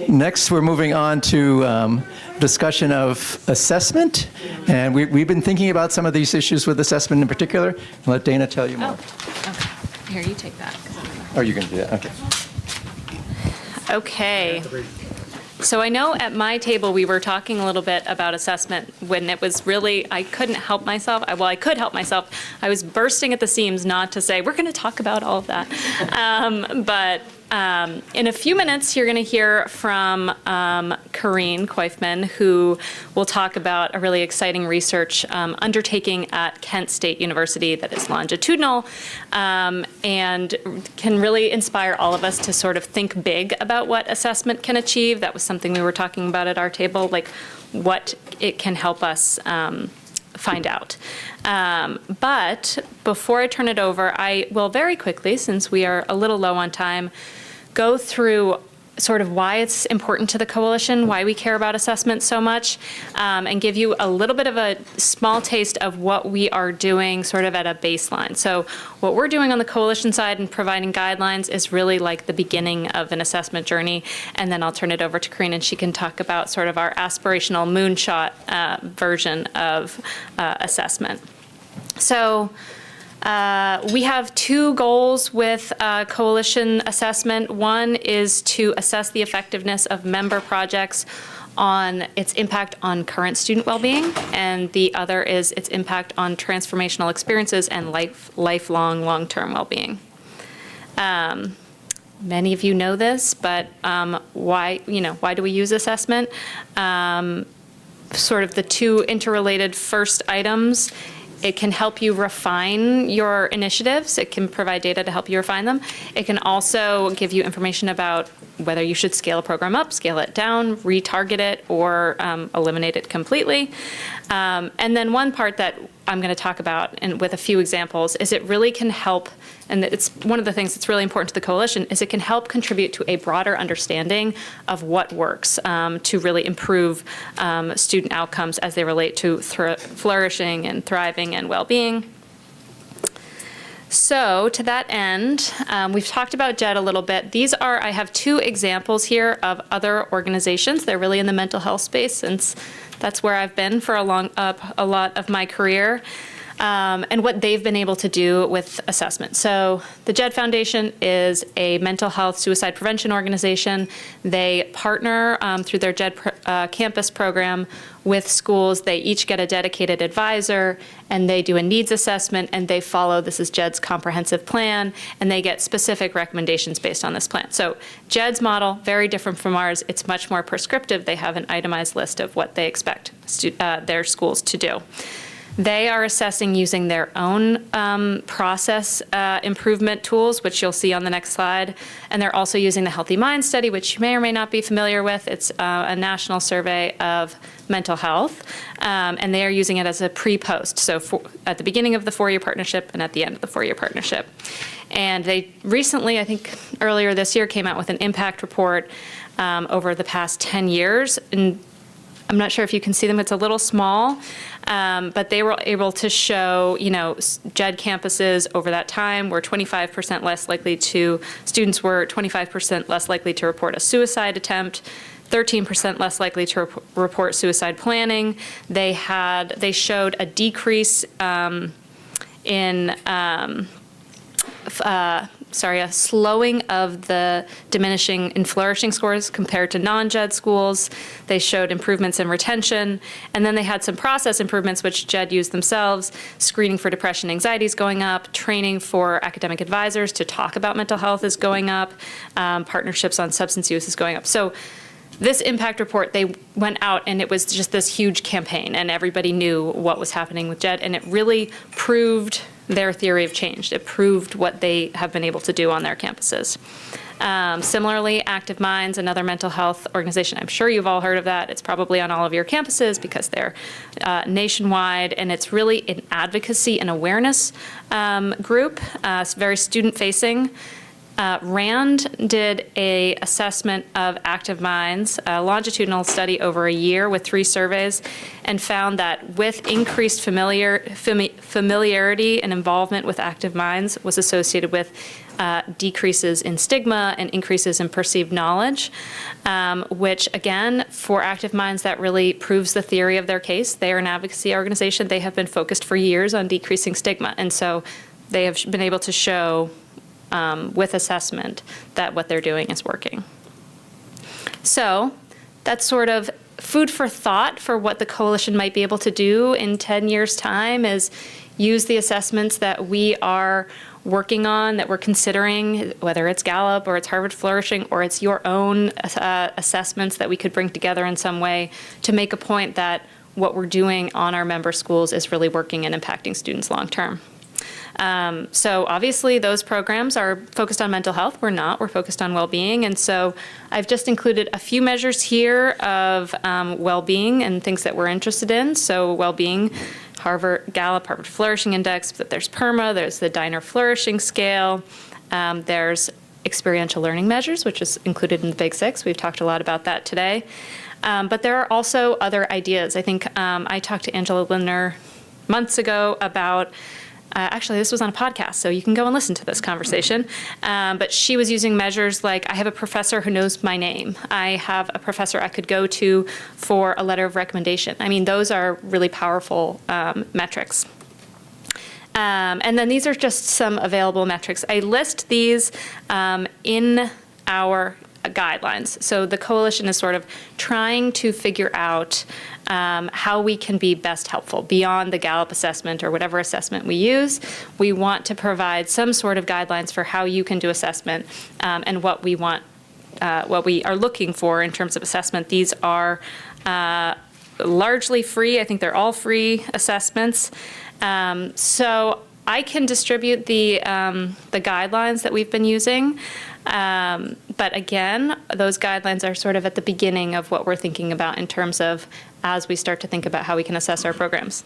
Next, we're moving on to discussion of assessment. And we've been thinking about some of these issues with assessment in particular. I'll let Dana tell you more. Okay. Here, you take that. Oh, you can do that, okay. Okay. So I know at my table, we were talking a little bit about assessment when it was really, I couldn't help myself. Well, I could help myself. I was bursting at the seams not to say, we're going to talk about all of that. But in a few minutes, you're going to hear from Karine Koifman, who will talk about a really exciting research undertaking at Kent State University that is longitudinal and can really inspire all of us to sort of think big about what assessment can achieve. That was something we were talking about at our table, like what it can help us find out. But before I turn it over, I will very quickly, since we are a little low on time, go through sort of why it's important to the coalition, why we care about assessment so much, and give you a little bit of a small taste of what we are doing sort of at a baseline. So what we're doing on the coalition side and providing guidelines is really like the beginning of an assessment journey. And then I'll turn it over to Karine and she can talk about sort of our aspirational moonshot version of assessment. So we have two goals with coalition assessment. One is to assess the effectiveness of member projects on its impact on current student well-being, and the other is its impact on transformational experiences and lifelong, long-term well-being. Many of you know this, but why do we use assessment? Sort of the two interrelated first items. It can help you refine your initiatives. It can provide data to help you refine them. It can also give you information about whether you should scale a program up, scale it down, retarget it, or eliminate it completely. And then one part that I'm going to talk about, and with a few examples, is it really can help, and it's one of the things that's really important to the coalition, is it can help contribute to a broader understanding of what works to really improve student outcomes as they relate to flourishing and thriving and well-being. So to that end, we've talked about JED a little bit. I have two examples here of other organizations. They're really in the mental health space, since that's where I've been for a lot of my career, and what they've been able to do with assessment. So the JED Foundation is a mental health suicide prevention organization. They partner through their JED campus program with schools. They each get a dedicated advisor, and they do a needs assessment, and they follow, this is JED's comprehensive plan, and they get specific recommendations based on this plan. So JED's model, very different from ours. It's much more prescriptive. They have an itemized list of what they expect their schools to do. They are assessing using their own process improvement tools, which you'll see on the next slide. And they're also using the Healthy Mind Study, which you may or may not be familiar with. It's a national survey of mental health. And they are using it as a pre-post. So at the beginning of the 4-year partnership and at the end of the 4-year partnership. And they recently, I think earlier this year, came out with an impact report over the past 10 years. And I'm not sure if you can see them. It's a little small, but they were able to show, JED campuses over that time were 25% less likely to, students were 25% less likely to report a suicide attempt, 13% less likely to report suicide planning. They showed a decrease in a slowing of the diminishing and flourishing scores compared to non-JED schools. They showed improvements in retention, and then they had some process improvements which JED used themselves. Screening for depression and anxiety is going up, training for academic advisors to talk about mental health is going up, partnerships on substance use is going up. So this impact report, they went out and it was just this huge campaign, and everybody knew what was happening with JED, and it really proved their theory of change. It proved what they have been able to do on their campuses. Similarly, Active Minds, another mental health organization, I'm sure you've all heard of that. It's probably on all of your campuses because they're nationwide, and it's really an advocacy and awareness group. It's very student-facing. RAND did a assessment of Active Minds, a longitudinal study over a year with 3 surveys, and found that with increased familiarity and involvement with Active Minds was associated with decreases in stigma and increases in perceived knowledge, which again, for Active Minds, that really proves the theory of their case. They are an advocacy organization. They have been focused for years on decreasing stigma. And so they have been able to show with assessment that what they're doing is working. So that's sort of food for thought for what the coalition might be able to do in 10 years' time, is use the assessments that we are working on, that we're considering, whether it's Gallup or it's Harvard Flourishing or it's your own assessments that we could bring together in some way to make a point that what we're doing on our member schools is really working and impacting students long term. So obviously those programs are focused on mental health. We're not. We're focused on well-being. And so I've just included a few measures here of well-being and things that we're interested in. So well-being, Gallup, Harvard Flourishing Index, but there's PIRMA, there's the Diner Flourishing Scale, there's experiential learning measures, which is included in the Big Six. We've talked a lot about that today. But there are also other ideas. I think I talked to Angela Lindner months ago about actually, this was on a podcast, so you can go and listen to this conversation. But she was using measures like, I have a professor who knows my name. I have a professor I could go to for a letter of recommendation. I mean, those are really powerful metrics. And then these are just some available metrics. I list these in our guidelines. So the coalition is sort of trying to figure out how we can be best helpful beyond the Gallup assessment or whatever assessment we use. We want to provide some sort of guidelines for how you can do assessment and what we want, what we are looking for in terms of assessment. These are largely free. I think they're all free assessments. So I can distribute the guidelines that we've been using. But again, those guidelines are sort of at the beginning of what we're thinking about in terms of as we start to think about how we can assess our programs.